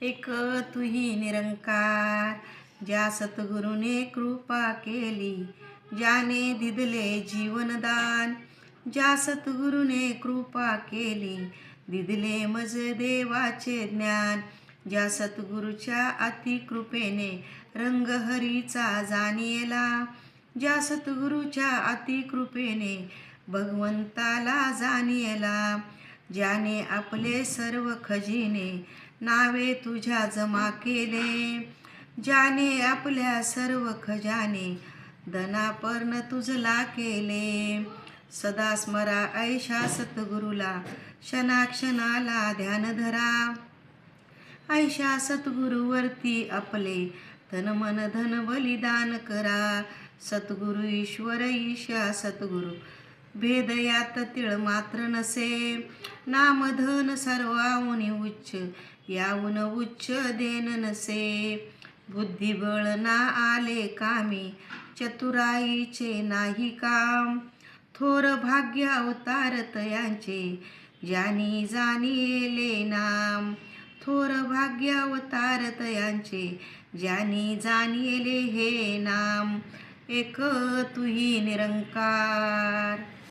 एक तुही निरंकार, ज्या सद्गुरूने कृपा केली, ज्याने दिदले जीवनदान. ज्या सद्गुरूने कृपा केली, दिदले मज देवाचे ज्ञान. ज्या सद्गुरूच्या अतिकृपेने रंग हरीचा जाणिला, ज्या सद्गुरूच्या अतिकृपेने भगवंताला जाणिला. ज्याने आपले सर्व खजिने नावे तुझ्या जमा केले, ज्याने आपल्या सर्व खजाने धनापर्ण तुझला केले. सदा स्मरा ऐशा सद्गुरूला, क्षणाक्षणाला ध्यान धरा. ऐशा सद्गुरूवरती आपले तन मन धन बलिदान करा. सद्गुरु ईश्वर ईशा सद्गुरु, भेद यात तीळ मात्र नसे. नामधन सर्वाहुनी उच्च, याहून उच्च देन नसे. बुद्धिबळ ना आले कामी, चतुराईचे नाही काम. थोर भाग्य अवतार तयांचे, ज्यानी जाणिले नाम. थोर भाग्य अवतार तयांचे, ज्यानी जाणिले हे नाम. एक तुही निरंकार.